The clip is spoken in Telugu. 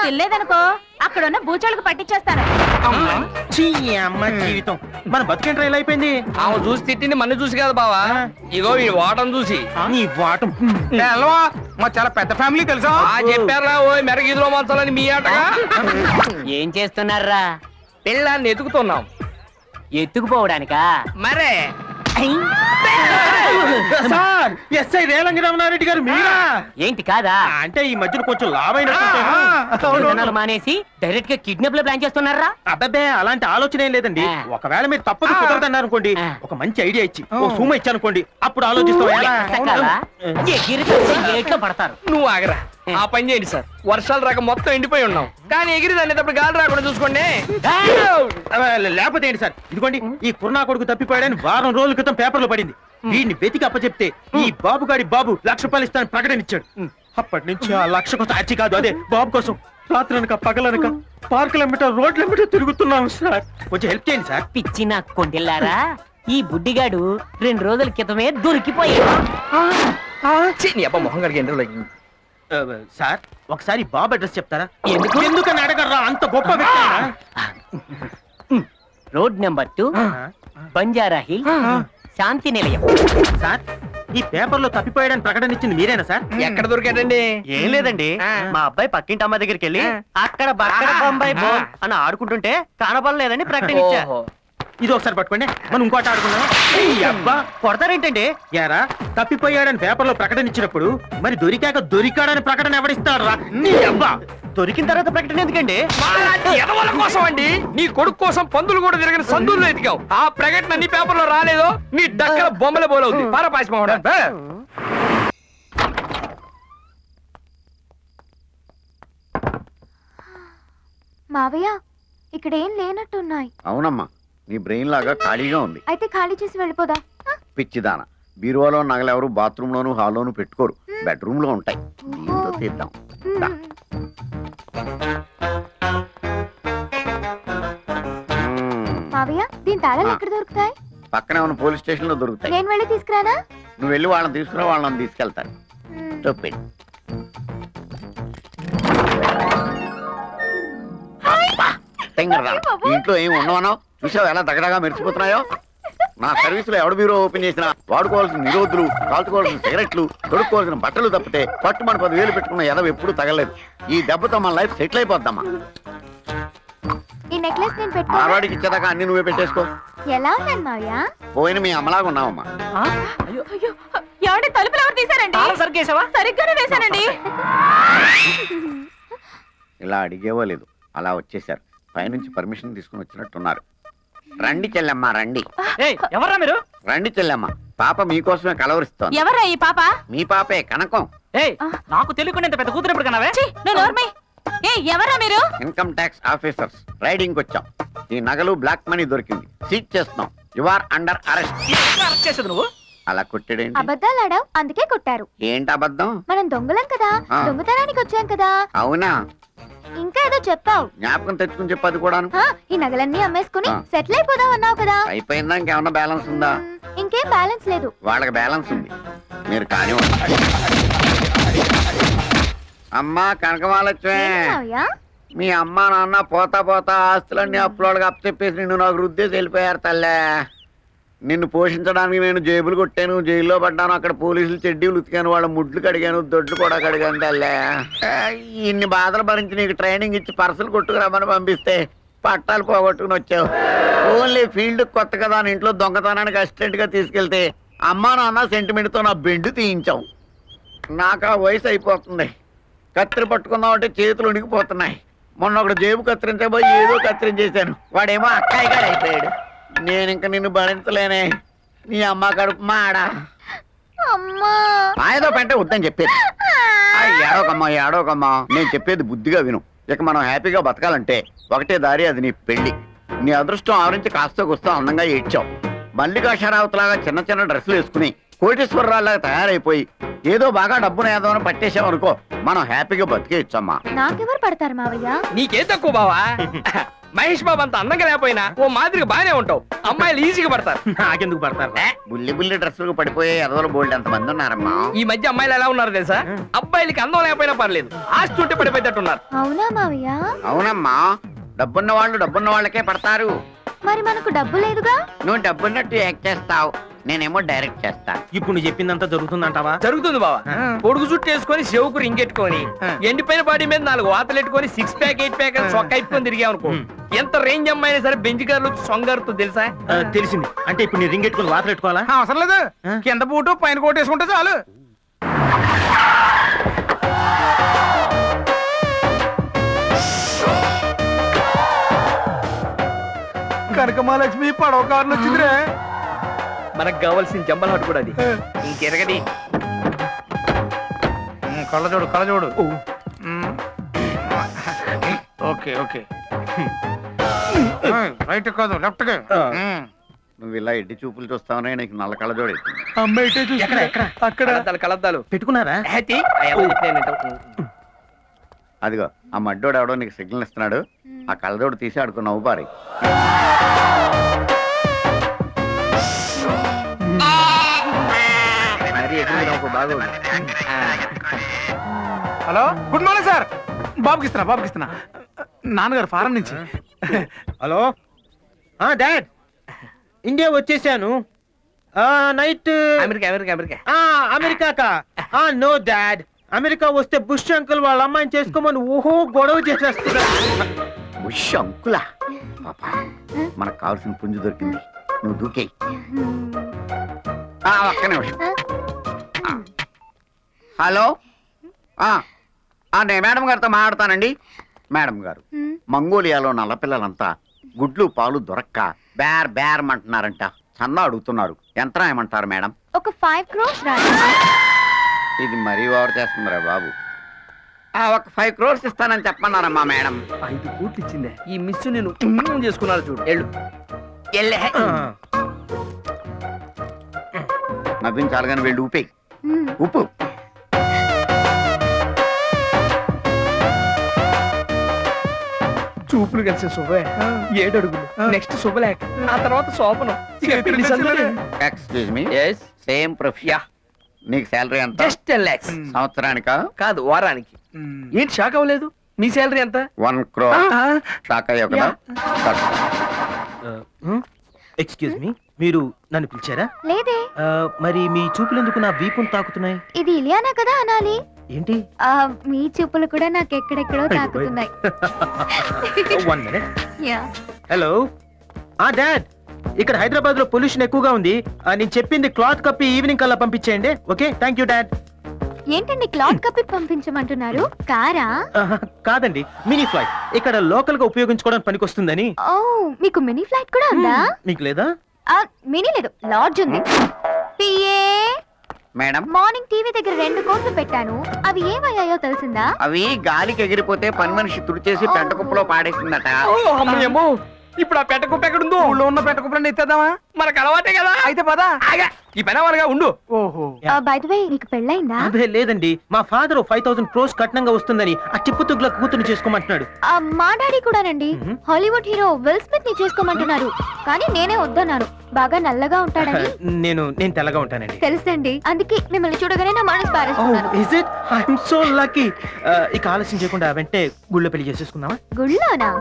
తినలేదనుకో అక్కడున్న బూచోళ్ళకి పట్టించేస్తాను. జీవితం మన బతుకేంట్రా ఇలా అయిపోయింది. ఆమె చూసి తిట్టింది మన చూసి కదా బావా, ఇగో ఈ వాటం చూసి. నీ వాటం మా చాలా పెద్ద ఫ్యామిలీ తెలుసా? చెప్పారా ఓ మెరగిదిలో మంచాలని మీ ఆటగా. ఏం చేస్తున్నారా? పిల్లాన్ని ఎతుకుతున్నాం. ఎత్తుకుపోవడానికా? మరే సార్ ఎస్ఐ రేలంగిరామనారెడ్డి గారు మీరా? ఏంటి కాదా? అంటే ఈ మధ్యన కొంచెం లాభైన మానేసి డైరెక్ట్ గా కిడ్నాప్ లో ప్లాన్ చేస్తున్నారా? అబ్బే అలాంటి ఆలోచన ఏం లేదండి. ఒకవేళ మీరు తప్పదు కుదరదన్నారు అనుకోండి, ఒక మంచి ఐడియా ఇచ్చి ఓ సూమ ఇచ్చానుకోండి, అప్పుడు ఆలోచిస్తాం. ఏట్లో పడతారు. నువ్వు ఆగరా, ఆ పని చేయండి సార్. వర్షాలు రాక మొత్తం ఎండిపోయి ఉన్నాం, కానీ ఎగిరి అనేటప్పుడు గాలి రాకుండా చూసుకోండి. లేకపోతే ఏంటి సార్, ఇదిగోండి ఈ కుర్నా కొడుకు తప్పిపోయాడని వారం రోజుల క్రితం పేపర్లో పడింది. వీడిని వెతికి అప్పచెప్తే ఈ బాబుగాడి బాబు ₹1,00,000 ఇస్తానని ప్రకటన ఇచ్చాడు. అప్పటి నుంచి ఆ 1,00,000 కోసం అచ్చి కాదు, అదే బాబు కోసం రాత్రనక పగలనక పార్కులెంబట రోడ్లెంబట తిరుగుతున్నాం సార్. కొంచెం హెల్ప్ చేయండి సార్. పిచ్చి నా కొండెల్లారా, ఈ బుడ్డిగాడు 2 రోజుల క్రితమే దొరికిపోయాడు. మొహం కడిగి ఎండ్రలో సార్ ఒకసారి బాబు అడ్రస్ చెప్తారా? ఎందుకు? ఎందుకని అడగరా, అంత గొప్ప వ్యక్తి ఆయన. రోడ్ నెంబర్ 2, బంజారా హిల్, శాంతి నిలయం. సార్ ఈ పేపర్ లో తప్పిపోయాడని ప్రకటన ఇచ్చింది మీరేనా సార్? ఎక్కడ దొరికాడండి? ఏం లేదండి, మా అబ్బాయి పక్కింటి అమ్మాయి దగ్గరికి వెళ్ళి అక్కడ బక్కడ బొంబాయి బో అని ఆడుకుంటుంటే కనపడలేదని ప్రకటన ఇచ్చా. ఇది ఒకసారి పట్టుకోండి, మనం ఇంకోటి ఆడుకున్నాం. అబ్బా కొడతారేంటండి? యారా తప్పిపోయాడని పేపర్ లో ప్రకటన ఇచ్చినప్పుడు మరి దొరికాక దొరికాడని ప్రకటన ఎవరిస్తారా? నీ అబ్బా దొరికిన తర్వాత ప్రకటన ఎందుకండి? ఎదవల కోసం అండి. నీ కొడుకు కోసం పందులు కూడా తిరిగిన సందుల్లో ఎతికావు. ఆ ప్రకటన నీ పేపర్ లో రాలేదో నీ దగ్గర బొమ్మల బోలవుతుంది. పారపాసిమోహన్ మావయ్య ఇక్కడేం లేనట్టున్నాయి. అవునమ్మా, నీ బ్రెయిన్ లాగా ఖాళీగా ఉంది. అయితే ఖాళీ చేసి వెళ్ళిపోదా? పిచ్చిదాన, బీరువాలో నగలెవరు బాత్రూమ్ లోను హాల్లోను పెట్టుకోరు, బెడ్రూమ్ లో ఉంటాయి. దీంతో తీద్దాం. మావయ్య దీని తాళాలు ఎక్కడ దొరుకుతాయి? పక్కనే ఉన్న పోలీస్ స్టేషన్ లో దొరుకుతాయి. నేను వెళ్ళి తీసుకురానా? నువ్వు వెళ్ళి వాళ్ళని తీసుకురా, వాళ్ళని తీసుకెళ్తారు. చెప్పండి. ఇంట్లో ఏమి ఉండవనో చూసావు, ఎలా దగడగా మెరిసిపోతున్నాయో. నా సర్వీస్ లో ఎవడ బ్యూరో ఓపెన్ చేసినా వాడుకోవాల్సిన నిరోధులు, కాల్చుకోవాల్సిన సిగరెట్లు, తొడుక్కోవాల్సిన బట్టలు తప్పితే పట్టుమని 10,000 పెట్టుకున్న ఎదవ ఎప్పుడు తగలేదు. ఈ దెబ్బతో మన లైఫ్ సెటిల్ అయిపోద్దమ్మా. ఈ నెక్లెస్ నేను పెట్టుకో. ఆడవాడికి ఇచ్చేదాకా అన్ని నువ్వే పెట్టేసుకో. ఎలా ఉన్నాను మావయ్య? పోయిన మీ అమ్మలాగా ఉన్నావమ్మా. ఎవడి తలుపులు ఎవరు తీశారండి? సరిగ్గా సరిగ్గానే వేశానండి. ఇలా అడిగేవో లేదు, అలా వచ్చేసారు. పైనుంచి పర్మిషన్ తీసుకుని వచ్చినట్టున్నారు. రండి చెల్లెమ్మ, రండి. ఎవరా మీరు? రండి చెల్లెమ్మ, పాప మీకోసమే కలవరిస్తోంది. ఎవరా ఈ పాప? మీ పాపే, కనకం. నాకు తెలియకుండా ఇంత పెద్ద కూతురు ఎప్పుడు కన్నావే? ఎవరా మీరు? ఇన్కమ్ ట్యాక్స్ ఆఫీసర్స్, రైడింగ్ వచ్చాం. ఈ నగలు బ్లాక్ మనీ దొరికింది, సీజ్ చేస్తున్నాం. You are under arrest. చేసేది నువ్వు? అలా కొట్టాడేంటి? అబద్ధాలు ఆడావు, అందుకే కొట్టారు. ఏంటి అబద్ధం? మనం దొంగలం కదా, దొంగతనానికి వచ్చాం కదా. అవునా? ఇంకా ఏదో చెప్పావు. జ్ఞాపకం తెచ్చుకుని చెప్పదు కూడా. ఈ నగలన్నీ అమ్మేసుకుని సెటిల్ అయిపోదాం అన్నావు కదా. అయిపోయిందా? ఇంకేమన్నా బ్యాలెన్స్ ఉందా? ఇంకేం బ్యాలెన్స్ లేదు. వాళ్ళకి బ్యాలెన్స్ ఉంది, మీరు కానీ. అమ్మా కనకమాలక్ష్మి, మీ అమ్మా నాన్న పోతా పోతా ఆస్తులన్నీ అప్పులోళ్ళకి అప్పచెప్పేసి నిన్ను నాకు రుద్దేసి వెళ్ళిపోయారు తల్లే. నిన్ను పోషించడానికి నేను జేబులు కొట్టాను, జైల్లో పడ్డాను, అక్కడ పోలీసులు చెడ్డీలు ఉతికాను, వాళ్ళ ముడ్లు కడిగాను, దొడ్లు కూడా కడిగాను తల్లే. ఇన్ని బాధలు భరించి నీకు ట్రైనింగ్ ఇచ్చి పర్సలు కొట్టుకురామని పంపిస్తే పట్టాలు పోగొట్టుకుని వచ్చావు. ఓన్లీ ఫీల్డ్ కొత్త కదా అని ఇంట్లో దొంగతనానికి అసిస్టెంట్ గా తీసుకెళ్తే అమ్మా నాన్న సెంటిమెంట్ తో నా బెండు తీయించావు. నాకు ఆ వయసు అయిపోతుంది, కత్తిరి పట్టుకుందామంటే చేతులు ఉనికిపోతున్నాయి. మొన్న ఒకటి జేబు కత్తిరించబోయి ఏదో కత్తిరించేశాను, వాడేమో అక్కాయి గారు అయిపోయాడు. నేను ఇంక నిన్ను భరించలేనే. నీ అమ్మ కడుపు మాడా. ఏదో పెంటే వద్దని చెప్పేది. ఏడోకమ్మా ఏడోకమ్మా, నేను చెప్పేది బుద్ధిగా విను. ఇక మనం హ్యాపీగా బతకాలంటే ఒకటే దారి, అది నీ పెళ్లి. నీ అదృష్టం ఆవరించి కాస్త కూస్తా అందంగా ఏడ్చావు. మల్లికా షరావత్ లాగా చిన్న చిన్న డ్రెస్సులు వేసుకుని కోటేశ్వరరావులాగా తయారైపోయి ఏదో బాగా డబ్బును ఏదోనో పట్టేసావు అనుకో, మనం హ్యాపీగా బతికేయచ్చమ్మా. నాకెవరు పడతారు మావయ్య? నీకేం తక్కువ బావా? మహేష్ బాబు అంత అందంగా లేకపోయినా ఓ మాదిరిగా బానే ఉంటావు. అమ్మాయిలు ఈజీగా పడతారు. నాకెందుకు పడతారు బుల్లి బుల్లి డ్రెస్సులకు పడిపోయే ఎదవలు బోల్డ్ ఎంత మంది ఉన్నారమ్మా. ఈ మధ్య అమ్మాయిలు ఎలా ఉన్నారు తెలుసా? అబ్బాయిలకి అందం లేకపోయినా పర్లేదు, ఆస్తి ఉంటే పడిపోయేటట్టున్నారు. అవునా మావయ్య? అవునమ్మా, డబ్బున్న వాళ్ళు డబ్బున్న వాళ్ళకే పడతారు. మరి మనకు డబ్బు లేదుగా. నువ్వు డబ్బున్నట్టు యాక్ట్ చేస్తావు, నేనేమో డైరెక్ట్ చేస్తాను. ఇప్పుడు నువ్వు చెప్పిందంతా జరుగుతుందంటావా? జరుగుతుంది బావా. పొడుగు చుట్టూ వేసుకొని చెవుకు రింగెట్టుకొని ఎండిపోయిన బాడీ మీద 4 వాతలు ఎట్టుకొని 6 ప్యాక్ 8 ప్యాక్ అని సొక్క అయిపోయి తిరిగామనుకో, ఎంత రేంజ్ అమ్మాయినా సరే బెంచ్ కార్లు వచ్చి సొంగారుతో తెలుసా? తెలిసింది. అంటే ఇప్పుడు నీ రింగ్ ఎట్టుకుని వాతలు పెట్టుకోవాలా? అవసరం లేదు, కింద బూటు పైన కోట్ వేసుకుంటే చాలు. కనకమాలక్ష్మి పడవ కారులో వచ్చిందిరే. మనకు కావాల్సిన జంబల్ హట్ కూడా అది. ఇంకెరగది కళ్ళజోడు కళ్ళజోడు. ఓకే ఓకే, రైట్ కాదు లెఫ్ట్. నువ్వు ఇలా ఎడ్డి చూపులు చూస్తావనే నీకు నల్ల కళ్ళజోడు అమ్మాయి అక్కడ కలద్దాలు పెట్టుకున్నారా? అదిగో ఆ మడ్డోడు ఎవడో నీకు సిగ్నల్ ఇస్తున్నాడు, ఆ కళ్ళజోడు తీసి ఆడుకో నవ్వు పారి. Hello, good morning sir. బాబుకి ఇస్తున్నా. నాన్నగారు ఫారం నుంచి. హలో డాడ్, ఇండియా వచ్చేసాను. Night America no dad, America వస్తే బుష్ అంకుల్ వాళ్ళ అమ్మాయిని చేసుకోమని ఓహో గొడవ చేసేస్తున్నా. బుష్ అంకులా? పాపా, మనకు కావాల్సిన పుంజు దొరికింది, నువ్వు దూకేయి. ఒక్క నిమిషం. హలో, నేను మేడం గారితో మాట్లాడతానండి. మేడం గారు, మంగోలియాలో నల్లపిల్లలంతా గుడ్లు పాలు దొరక్క బేర్ బేరమంటున్నారంట. చందా అడుగుతున్నారు, ఎంత ఏమంటారు మేడం? ఒక 5 crores రాదు. ఇది మరీ ఓవర్ చేస్తుందిరా బాబు. ఒక 5 crores ఇస్తానని చెప్పన్నారమ్మా మేడం. 5 కోట్లు ఇచ్చిందే ఈ మిస్. నేను చేసుకున్నాను చూడు. ఎల్లే నవ్వించాలి కానీ వెళ్ళి ఊపే మ్మ్. ఉప్పు. చూపులు కలిసి శుభే 7 అడుగులు, నెక్స్ట్ శుభలేఖ, ఆ తర్వాత శోభనం. Excuse me, same profession. నీకు శాలరీ ఎంత? Just 10 lakhs. సంవత్సరానికా? కాదు, వారానికి. ఏంటి షాక్ అవ్వలేదు? నీ శాలరీ ఎంత? 1 crore. షాక్ అయ్యావు కదా? ఎక్స్క్యూజ్ మీ, మీరు నన్ను పిలిచారా? లేదే. మరి మీ చూపులు ఎందుకు నా వీపును తాకుతున్నాయి? ఇది ఇలియానా కదా అనాలి. ఏంటి? మీ చూపులు కూడా నాకు ఎక్కడెక్కడో తాకుతున్నాయి. 1 minute. యా. హలో డాడ్, ఇక్కడ హైదరాబాద్ లో పొల్యూషన్ ఎక్కువగా ఉంది. నేను చెప్పింది క్లాత్ కప్పి ఈవినింగ్ కల్లా పంపించేయండి. Okay, thank you dad. ఏంటండి క్లాత్ కప్పి పంపించమంటున్నారు? కారా? కాదండి, మినీ ఫ్లైట్. ఇక్కడ లోకల్ గా ఉపయోగించుకోవడానికి పనికొస్తుందని. ఓ, మీకు మినీ ఫ్లైట్ కూడా ఉందా? మీకు లేదా? మినీ లేదు, లాడ్జ్ ఉంది. పిఏ, మేడం, మార్నింగ్ టీవీ దగ్గర 2 కోట్లు పెట్టాను. అవి ఏమయ్యాయో తెలిసిందా? అవి గాలికి ఎగిరిపోతే పని మనిషి తుడిచేసి పెంట కుప్పలో పాడేసిందట. అమ్మయ్యమ్మో, ఇప్పుడు ఆ పెట్ట కుప్ప ఎక్కడుందో? ఊళ్ళో ఉన్న పెట్ట కుప్పలన్నీ ఎత్తేద్దామా? మనకు అలవాటే కదా. అయితే పదా. ఆగా, ఈ పని వాళ్ళగా ఉండు. ఓహో, బై ద వే, నీకు పెళ్ళైందా? అదే లేదండి, మా ఫాదర్ 5,000 crores కట్నంగా వస్తుందని ఆ టిప్పు తుగ్గుల కూతురు చేసుకోమంటున్నాడు. మా డాడీ కూడానండి. హాలీవుడ్ హీరో విల్ స్మిత్ ని చేసుకోమంటున్నారు. కానీ నేనే వద్దన్నాను, బాగా నల్లగా ఉంటాడని. నేను తెల్లగా ఉంటానండి. తెలుసండి, అందుకే మిమ్మల్ని చూడగానే నా మనసు పారేస్తున్నాను. Is it? I'm so lucky. ఇక ఆలస్యం చేయకుండా వెంటనే గుళ్ళో పెళ్లి చేసేసుకుందామా? గుళ్ళోనా?